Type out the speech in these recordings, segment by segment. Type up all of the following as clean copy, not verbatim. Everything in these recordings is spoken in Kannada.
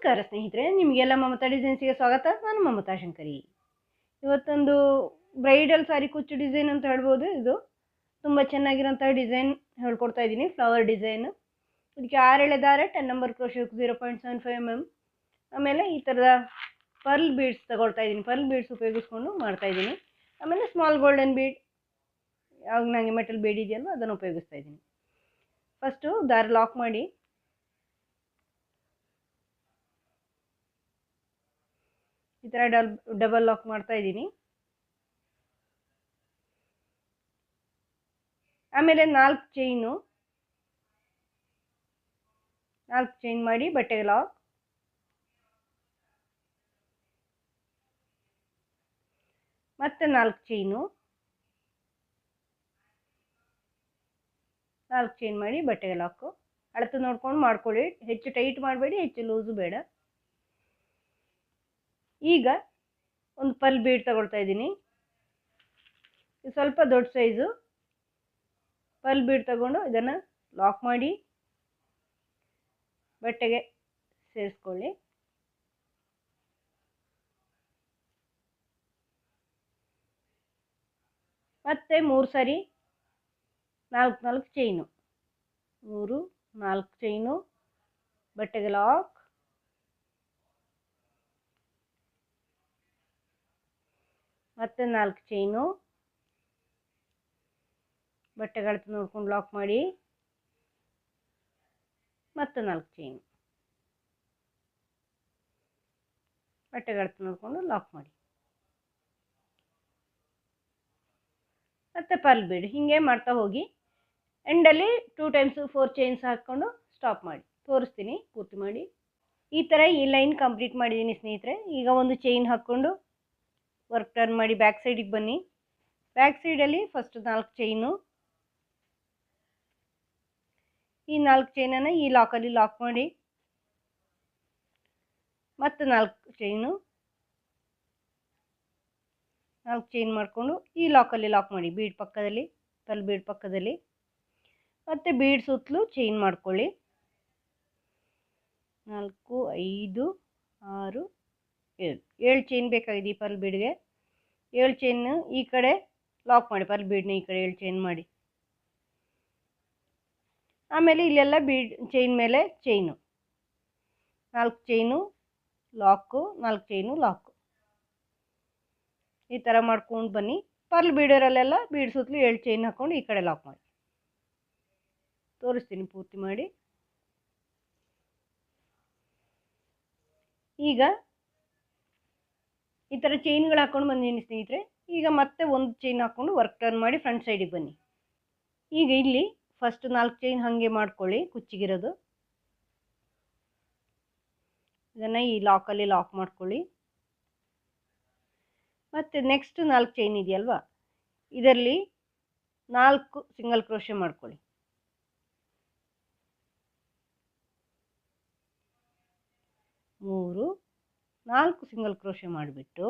ನಮಸ್ಕಾರ ಸ್ನೇಹಿತರೆ, ನಿಮಗೆಲ್ಲ ಮಮತಾ ಡಿಸೈನ್ಸ್ಗೆ ಸ್ವಾಗತ. ನಾನು ಮಮತಾ ಶಂಕರಿ. ಇವತ್ತೊಂದು ಬ್ರೈಡಲ್ ಸಾರಿ ಕುಚ್ಚು ಡಿಸೈನ್ ಅಂತ ಹೇಳ್ಬೋದು. ಇದು ತುಂಬ ಚೆನ್ನಾಗಿರೋಂಥ ಡಿಸೈನ್ ಹೇಳ್ಕೊಡ್ತಾ ಇದ್ದೀನಿ, ಫ್ಲವರ್ ಡಿಸೈನ್. ಇದಕ್ಕೆ 6 ಎಳೆ ದಾರ, 10 ನಂಬರ್ ಕ್ರೋಶೆ, 0.75 mm. ಆಮೇಲೆ ಈ ಥರದ ಪರ್ಲ್ ಬೀಡ್ಸ್ ತಗೊಳ್ತಾ ಇದ್ದೀನಿ. ಪರ್ಲ್ ಬೀಡ್ಸ್ ಉಪಯೋಗಿಸ್ಕೊಂಡು ಮಾಡ್ತಾ ಇದ್ದೀನಿ. ಆಮೇಲೆ ಸ್ಮಾಲ್ ಗೋಲ್ಡನ್ ಬೀಡ್, ಯಾವಾಗ ನನಗೆ ಮೆಟಲ್ ಬೀಡ್ ಇದೆಯಲ್ವ ಅದನ್ನು ಉಪಯೋಗಿಸ್ತಾ ಇದ್ದೀನಿ. ಫಸ್ಟು ದಾರ ಲಾಕ್ ಮಾಡಿ ಈ ಥರ ಡಬಲ್ ಲಾಕ್ ಮಾಡ್ತಾ ಇದ್ದೀನಿ. ಆಮೇಲೆ 4 ಚೈನ್ ಮಾಡಿ ಬಟ್ಟೆಗೆ ಲಾಕ್. ಮತ್ತೆ 4 ಚೈನ್ ಮಾಡಿ ಬಟ್ಟೆಗೆ ಲಾಕು. ಅಳತೆ ನೋಡ್ಕೊಂಡು ಮಾಡ್ಕೊಳ್ಳಿ, ಹೆಚ್ಚು ಟೈಟ್ ಮಾಡಬೇಡಿ, ಹೆಚ್ಚು ಲೂಸು ಬೇಡ. ಈಗ ಒಂದು ಪರ್ಲ್ ಬೀಡ್ ತಗೊಳ್ತಾ ಇದ್ದೀನಿ. ಸ್ವಲ್ಪ ದೊಡ್ಡ ಸೈಜು ಪರ್ಲ್ ಬೀಡ್ ತಗೊಂಡು ಇದನ್ನು ಲಾಕ್ ಮಾಡಿ ಬಟ್ಟೆಗೆ ಸೇರಿಸ್ಕೊಳ್ಳಿ. ಮತ್ತೆ 3 ಸರಿ 4 ಚೈನು, 4 ಚೈನು ಬಟ್ಟೆಗೆ ಲಾಕ್. ಮತ್ತೆ 4 ಚೈನು ಬಟ್ಟೆಗಳನ್ನ ನೋಡ್ಕೊಂಡು ಲಾಕ್ ಮಾಡಿ. ಮತ್ತೆ 4 ಚೈನು ಬಟ್ಟೆಗಳನ್ನ ನೋಡ್ಕೊಂಡು ಲಾಕ್ ಮಾಡಿ. ಮತ್ತೆ ಪರ್ಲ್ ಬೀಡ್ ಹೀಗೆ ಮಾಡ್ತಾ ಹೋಗಿ. ಎಂಡಲ್ಲಿ 2 ಟೈಮ್ಸ್ 4 ಚೈನ್ಸ್ ಹಾಕ್ಕೊಂಡು ಸ್ಟಾಪ್ ಮಾಡಿ. ತೋರಿಸ್ತೀನಿ, ಪೂರ್ತಿ ಮಾಡಿ. ಈ ಥರ ಈ ಲೈನ್ ಕಂಪ್ಲೀಟ್ ಮಾಡಿದ್ದೀನಿ ಸ್ನೇಹಿತರೆ. ಈಗ ಒಂದು ಚೈನ್ ಹಾಕ್ಕೊಂಡು ವರ್ಕ್ ಟರ್ನ್ ಮಾಡಿ ಬ್ಯಾಕ್ ಸೈಡಿಗೆ ಬನ್ನಿ. ಬ್ಯಾಕ್ ಸೈಡಲ್ಲಿ ಫಸ್ಟ್ 4 ಚೈನು, ಈ 4 ಚೈನನ್ನು ಈ ಲಾಕಲ್ಲಿ ಲಾಕ್ ಮಾಡಿ. ಮತ್ತೆ 4 ಚೈನು, 4 ಚೈನ್ ಮಾಡಿಕೊಂಡು ಈ ಲಾಕಲ್ಲಿ ಲಾಕ್ ಮಾಡಿ, ಬೀಡ್ ಪಕ್ಕದಲ್ಲಿ, ಪರ್ಲ್ ಬೀಡ್ ಪಕ್ಕದಲ್ಲಿ. ಮತ್ತು ಬೀಡ್ ಸುತ್ತಲೂ ಚೈನ್ ಮಾಡ್ಕೊಳ್ಳಿ. 4, 5, 6, 7 ಚೈನ್ ಬೇಕಾಗಿದೆ ಈ ಪರ್ಲ್ ಬೀಡ್ಗೆ. 7 ಚೈನ್ ಈ ಕಡೆ ಲಾಕ್ ಮಾಡಿ, ಪರ್ಲ್ ಬೀಡ್ನ ಈ ಕಡೆ 7 ಚೈನ್ ಮಾಡಿ. ಆಮೇಲೆ ಇಲ್ಲೆಲ್ಲ ಬೀಡ್ ಚೈನ್ ಮೇಲೆ ಚೈನು, 4 ಚೈನು ಲಾಕು, 4 ಚೈನು ಲಾಕು. ಈ ಥರ ಮಾಡ್ಕೊಂಡು ಬನ್ನಿ. ಪರ್ಲ್ ಬೀಡರಲ್ಲೆಲ್ಲ ಬೀಡ್ ಸುತ್ತಲೂ 7 ಚೈನ್ ಹಾಕ್ಕೊಂಡು ಈ ಕಡೆ ಲಾಕ್ ಮಾಡಿ. ತೋರಿಸ್ತೀನಿ, ಪೂರ್ತಿ ಮಾಡಿ. ಈಗ ಈ ಥರ ಚೈನ್ಗಳು ಹಾಕ್ಕೊಂಡು ಬಂದಿದ್ದೀನಿ ಸ್ನೇಹಿತರೆ. ಈಗ ಮತ್ತೆ ಒಂದು ಚೈನ್ ಹಾಕ್ಕೊಂಡು ವರ್ಕ್ ಟರ್ನ್ ಮಾಡಿ ಫ್ರಂಟ್ ಸೈಡಿಗೆ ಬನ್ನಿ. ಈಗ ಇಲ್ಲಿ ಫಸ್ಟ್ 4 ಚೈನ್ ಹಾಗೆ ಮಾಡ್ಕೊಳ್ಳಿ, ಕುಚ್ಚಿಗಿರೋದು. ಇದನ್ನು ಈ ಲಾಕಲ್ಲಿ ಲಾಕ್ ಮಾಡ್ಕೊಳ್ಳಿ. ಮತ್ತು ನೆಕ್ಸ್ಟ್ 4 ಚೈನ್ ಇದೆಯಲ್ವಾ, ಇದರಲ್ಲಿ 4 ಸಿಂಗಲ್ ಕ್ರೋಶೆ ಮಾಡ್ಕೊಳ್ಳಿ. 3 4 ಸಿಂಗಲ್ ಕ್ರೋಶೆ ಮಾಡಿಬಿಟ್ಟು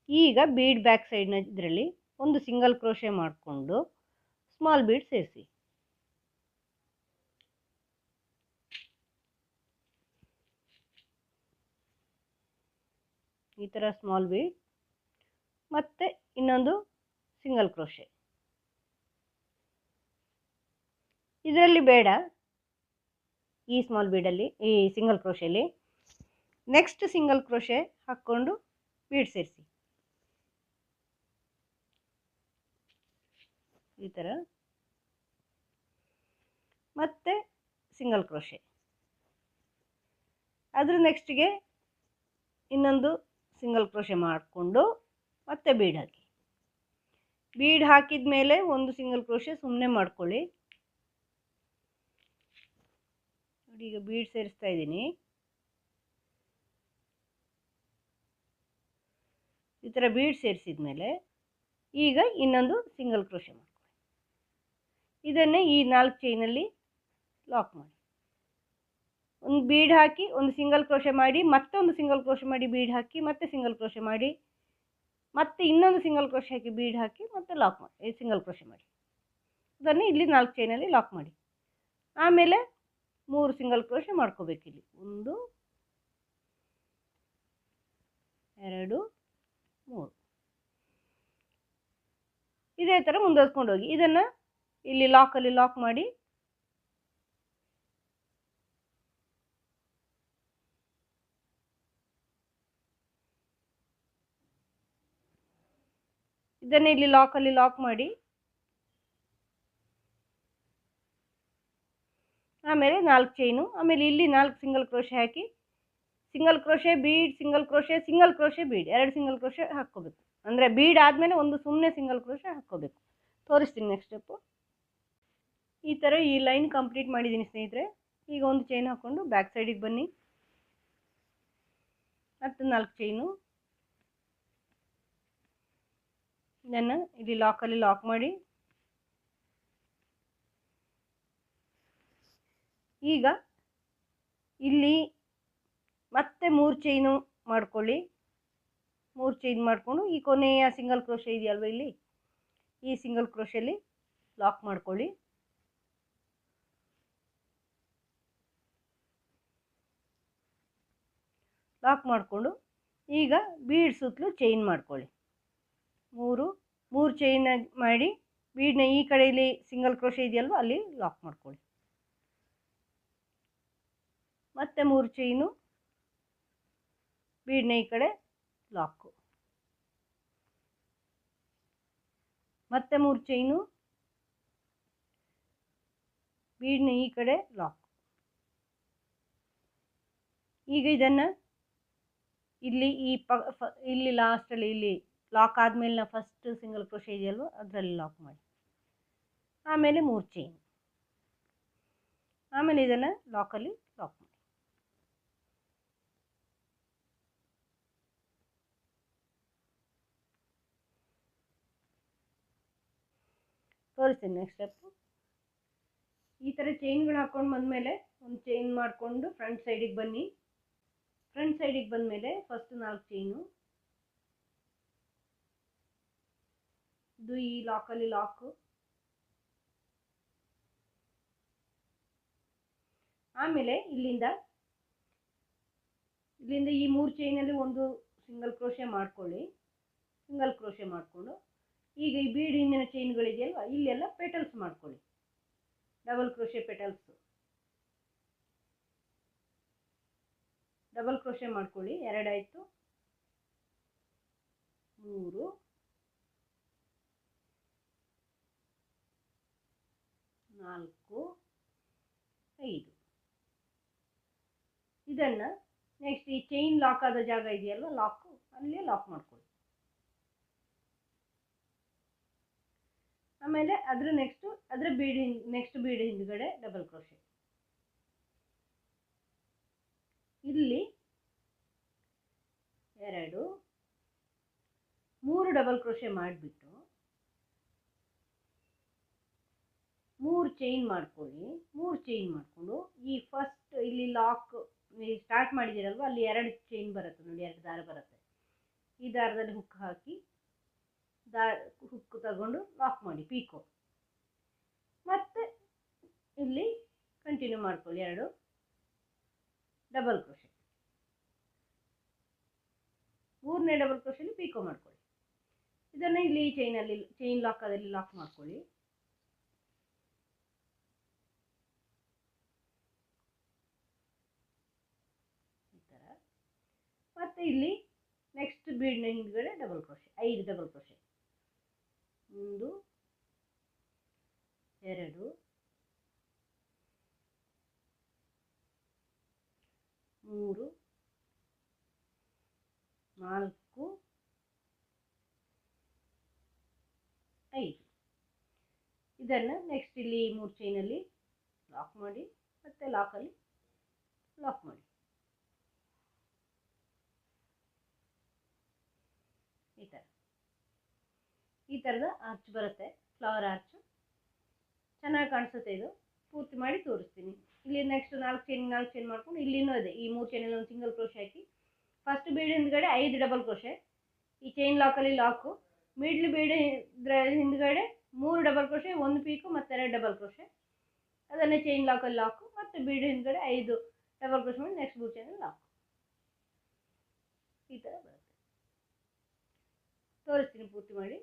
ಈಗ ಬೀಡ್ ಬ್ಯಾಕ್ ಸೈಡ್ನ ಇದರಲ್ಲಿ ಒಂದು ಸಿಂಗಲ್ ಕ್ರೋಶೆ ಮಾಡಿಕೊಂಡು ಸ್ಮಾಲ್ ಬೀಡ್ ಸೇರಿಸಿ. ಈ ಥರ ಸ್ಮಾಲ್ ಬೀಡ್, ಮತ್ತು ಇನ್ನೊಂದು ಸಿಂಗಲ್ ಕ್ರೋಶೆ. ಇದರಲ್ಲಿ ಬೇಡ, ಈ ಸ್ಮಾಲ್ ಬೀಡಲ್ಲಿ, ಈ ಸಿಂಗಲ್ ಕ್ರೋಶೆಯಲ್ಲಿ ನೆಕ್ಸ್ಟ್ ಸಿಂಗಲ್ ಕ್ರೋಶೆ ಹಾಕ್ಕೊಂಡು ಬೀಡ್ ಸೇರಿಸಿ. ಈ ಥರ ಮತ್ತೆ ಸಿಂಗಲ್ ಕ್ರೋಶೆ. ಅದ್ರ ನೆಕ್ಸ್ಟ್ಗೆ ಇನ್ನೊಂದು ಸಿಂಗಲ್ ಕ್ರೋಶೆ ಮಾಡಿಕೊಂಡು ಮತ್ತೆ ಬೀಡ್ ಹಾಕಿ. ಬೀಡ್ ಹಾಕಿದ ಮೇಲೆ ಒಂದು ಸಿಂಗಲ್ ಕ್ರೋಶೆ ಸುಮ್ಮನೆ ಮಾಡ್ಕೊಳ್ಳಿ. ನೋಡಿ, ಈಗ ಬೀಡ್ ಸೇರಿಸ್ತಾ ಇದ್ದೀನಿ. ಈ ಥರ ಬೀಡ್ ಸೇರಿಸಿದ ಮೇಲೆ ಈಗ ಇನ್ನೊಂದು ಸಿಂಗಲ್ ಕ್ರೋಶೆ ಮಾಡ್ಕೊಳ್ಳಿ. ಇದನ್ನೇ ಈ 4 ಚೈನಲ್ಲಿ ಲಾಕ್ ಮಾಡಿ. ಒಂದು ಬೀಡ್ ಹಾಕಿ, ಒಂದು ಸಿಂಗಲ್ ಕ್ರೋಶೆ ಮಾಡಿ, ಮತ್ತೊಂದು ಸಿಂಗಲ್ ಕ್ರೋಶೆ ಮಾಡಿ, ಬೀಡ್ ಹಾಕಿ, ಮತ್ತೆ ಸಿಂಗಲ್ ಕ್ರೋಶೆ ಮಾಡಿ, ಮತ್ತೆ ಇನ್ನೊಂದು ಸಿಂಗಲ್ ಕ್ರೋಶೆ ಹಾಕಿ, ಬೀಡ್ ಹಾಕಿ, ಮತ್ತೆ ಲಾಕ್ ಮಾಡಿ, ಸಿಂಗಲ್ ಕ್ರೋಶೆ ಮಾಡಿ. ಇದನ್ನು ಇಲ್ಲಿ 4 ಚೈನಲ್ಲಿ ಲಾಕ್ ಮಾಡಿ. ಆಮೇಲೆ 3 ಸಿಂಗಲ್ ಕ್ರೋಶೆ ಮಾಡ್ಕೋಬೇಕು. ಇಲ್ಲಿ 1 2 3 ಇದೇ ಥರ ಮುಂದುವರ್ಸ್ಕೊಂಡು ಹೋಗಿ. ಇದನ್ನು ಇಲ್ಲಿ ಲಾಕಲ್ಲಿ ಲಾಕ್ ಮಾಡಿ ಇದನ್ನು ಇಲ್ಲಿ ಲಾಕಲ್ಲಿ ಲಾಕ್ ಮಾಡಿ ಆಮೇಲೆ 4 ಚೈನು, ಆಮೇಲೆ ಇಲ್ಲಿ 4 ಸಿಂಗಲ್ ಕ್ರೋಶೆ ಹಾಕಿ single crochet bead, single crochet bead, 2 single crochet ಹಾಕ್ಕೋಬೇಕು. ಅಂದರೆ ಬೀಡ್ ಆದಮೇಲೆ ಒಂದು ಸುಮ್ಮನೆ ಸಿಂಗಲ್ ಕ್ರೋಶೆ ಹಾಕ್ಕೋಬೇಕು. ತೋರಿಸ್ತೀನಿ ನೆಕ್ಸ್ಟ್ ಸ್ಟೆಪ್ಪು. ಈ ಥರ ಈ ಲೈನ್ ಕಂಪ್ಲೀಟ್ ಮಾಡಿದ್ದೀನಿ ಸ್ನೇಹಿತರೆ. ಈಗ ಒಂದು ಚೈನ್ ಹಾಕ್ಕೊಂಡು ಬ್ಯಾಕ್ ಸೈಡಿಗೆ ಬನ್ನಿ. ಮತ್ತು 4 ಚೈನು, ಇದನ್ನು ಇಲ್ಲಿ ಲಾಕಲ್ಲಿ ಲಾಕ್ ಮಾಡಿ ಈಗ ಇಲ್ಲಿ ಮತ್ತೆ 3 ಚೈನು ಮಾಡ್ಕೊಳ್ಳಿ. 3 ಚೈನ್ ಮಾಡಿಕೊಂಡು ಈ ಕೊನೆಯ ಸಿಂಗಲ್ ಕ್ರೋಶೆ ಇದೆಯಲ್ವ ಇಲ್ಲಿ, ಈ ಸಿಂಗಲ್ ಕ್ರೋಶೆಯಲ್ಲಿ ಲಾಕ್ ಮಾಡ್ಕೊಳ್ಳಿ. ಲಾಕ್ ಮಾಡಿಕೊಂಡು ಈಗ ಬೀಡ್ ಸುತ್ತಲೂ ಚೈನ್ ಮಾಡ್ಕೊಳ್ಳಿ. 3 ಚೈನ್ ಮಾಡಿ ಬೀಡ್ನ ಈ ಕಡೆಯಲ್ಲಿ ಸಿಂಗಲ್ ಕ್ರೋಶೆ ಇದೆಯಲ್ವ ಅಲ್ಲಿ ಲಾಕ್ ಮಾಡ್ಕೊಳ್ಳಿ. ಮತ್ತೆ 3 ಚೈನು, ಬೀಡ್ನ ಈ ಕಡೆ ಲಾಕು, ಮತ್ತೆ 3 ಚೈನು, ಬೀಡ್ನ ಈ ಕಡೆ ಲಾಕ್. ಈಗ ಇದನ್ನು ಇಲ್ಲಿ ಇಲ್ಲಿ ಲಾಸ್ಟಲ್ಲಿ ಇಲ್ಲಿ ಲಾಕ್ ಆದಮೇಲೆ ಫಸ್ಟ್ ಸಿಂಗಲ್ ಕ್ರೋಶೆ ಇದೆಯಲ್ವ ಅದರಲ್ಲಿ ಲಾಕ್ ಮಾಡಿ, ಆಮೇಲೆ 3 ಚೈನ್, ಆಮೇಲೆ ಇದನ್ನು ಲಾಕಲ್ಲಿ ಲಾಕ್ ಮಾಡಿ. ತೋರಿಸ್ತೀನಿ ನೆಕ್ಸ್ಟ್ ಸ್ಟೆಪ್ಪು. ಈ ಥರ ಚೈನ್ಗಳು ಹಾಕ್ಕೊಂಡು ಬಂದಮೇಲೆ ಒಂದು ಚೈನ್ ಮಾಡಿಕೊಂಡು ಫ್ರಂಟ್ ಸೈಡಿಗೆ ಬನ್ನಿ. ಫ್ರಂಟ್ ಸೈಡಿಗೆ ಬಂದಮೇಲೆ ಫಸ್ಟ್ 4 ಚೈನು, ಇದು ಈ ಲಾಕಲ್ಲಿ ಲಾಕು, ಆಮೇಲೆ ಇಲ್ಲಿಂದ ಈ 3 ಚೈನಲ್ಲಿ ಒಂದು ಸಿಂಗಲ್ ಕ್ರೋಶೆ ಮಾಡ್ಕೊಳ್ಳಿ. ಸಿಂಗಲ್ ಕ್ರೋಶೆ ಮಾಡಿಕೊಂಡು ಈಗ ಈ ಬೀಡ್ ಹಿಂದಿನ ಚೈನ್ಗಳಿದೆಯಲ್ವ ಇಲ್ಲೆಲ್ಲ ಪೆಟಲ್ಸ್ ಮಾಡ್ಕೊಳ್ಳಿ. Double crochet petals, double crochet ಮಾಡ್ಕೊಳ್ಳಿ. 2 ಆಯಿತು, 3, 4, 5. ಇದನ್ನು ನೆಕ್ಸ್ಟ್ ಈ ಚೈನ್ ಲಾಕ್ ಆದ ಜಾಗ ಇದೆಯಲ್ವ ಲಾಕು ಅಲ್ಲೇ ಲಾಕ್ ಮಾಡ್ಕೊಳ್ಳಿ. ಆಮೇಲೆ ಅದರ ಬೀಡ್ ನೆಕ್ಸ್ಟ್ ಬೀಡ್ ಹಿಂದ್ಗಡೆ ಡಬಲ್ ಕ್ರೋಶೆ, ಇಲ್ಲಿ 2, 3 ಡಬಲ್ ಕ್ರೋಶೆ ಮಾಡಿಬಿಟ್ಟು 3 ಚೈನ್ ಮಾಡ್ಕೊಳ್ಳಿ. 3 ಚೈನ್ ಮಾಡಿಕೊಂಡು ಈ ಫಸ್ಟ್ ಇಲ್ಲಿ ಲಾಕ್ ಸ್ಟಾರ್ಟ್ ಮಾಡಿದ್ದೀರಲ್ವ ಅಲ್ಲಿ 2 ಚೈನ್ ಬರುತ್ತೆ ನೋಡಿ, 2 ದಾರ ಬರುತ್ತೆ. ಈ ದಾರದಲ್ಲಿ ಹುಕ್ ಹಾಕಿ ಹುಕ್ ತಗೊಂಡು ಲಾಕ್ ಮಾಡಿ ಪೀಕೋ. ಮತ್ತೆ ಇಲ್ಲಿ ಕಂಟಿನ್ಯೂ ಮಾಡ್ಕೊಳ್ಳಿ 2 ಡಬಲ್ ಕ್ರೋಶೆ, 3ನೇ ಡಬಲ್ ಕ್ರೋಶೆಲಿ ಪೀಕೋ ಮಾಡ್ಕೊಳ್ಳಿ. ಇದನ್ನು ಇಲ್ಲಿ ಚೈನ್ ಲಾಕದಲ್ಲಿ ಲಾಕ್ ಮಾಡ್ಕೊಳ್ಳಿ. ಈ ಥರ ಮತ್ತೆ ಇಲ್ಲಿ ನೆಕ್ಸ್ಟ್ ಬೀಡ್ನ ಹಿಂದ್ಗಡೆ ಡಬಲ್ ಕ್ರೋಶೆ, 5 ಡಬಲ್ ಕ್ರೋಶೆ, 1, 2, 3, 4, 5. ಇದನ್ನು ನೆಕ್ಸ್ಟ್ ಇಲ್ಲಿ 3 ಚೈನಲ್ಲಿ ಲಾಕ್ ಮಾಡಿ ಮತ್ತೆ ಲಾಕಲ್ಲಿ ಲಾಕ್ ಮಾಡಿ. ಈ ಥರದ ಆರ್ಚ್ ಬರುತ್ತೆ, ಫ್ಲವರ್ ಆರ್ಚ್. ಚೆನ್ನಾಗಿ ಕಾಣಿಸುತ್ತೆ. ಇದು ಪೂರ್ತಿ ಮಾಡಿ ತೋರಿಸ್ತೀನಿ. ಇಲ್ಲಿ ನೆಕ್ಸ್ಟ್ 4 ಚೈನ್ ಮಾಡ್ಕೊಂಡು ಇಲ್ಲಿನೂ ಇದೆ ಈ 3 ಚೈನಲ್ಲಿ ಒಂದು ಸಿಂಗಲ್ ಕ್ರೋಶೆ ಹಾಕಿ ಫಸ್ಟ್ ಬೀಡ್ ಹಿಂದ್ಗಡೆ 5 ಡಬಲ್ ಕ್ರೋಶೆ, ಈ ಚೈನ್ ಲಾಕಲ್ಲಿ ಲಾಕು, ಮಿಡ್ಲ್ ಬೀಡ್ ಹಿಂದ್ಗಡೆ 3 ಡಬಲ್ ಕ್ರೋಶೆ, 1 ಪೀಕು ಮತ್ತು 2 ಡಬಲ್ ಕ್ರೋಶೆ, ಅದನ್ನೇ ಚೈನ್ ಲಾಕಲ್ಲಿ ಲಾಕು, ಮತ್ತು ಬೀಡ್ ಹಿಂದ್ಗಡೆ 5 ಡಬಲ್ ಕ್ರೋಶೆ ಮಾಡಿ ನೆಕ್ಸ್ಟ್ 3 ಚೈನಲ್ಲಿ ಲಾಕು. ಈ ಥರ ಬರುತ್ತೆ. ತೋರಿಸ್ತೀನಿ ಪೂರ್ತಿ ಮಾಡಿ.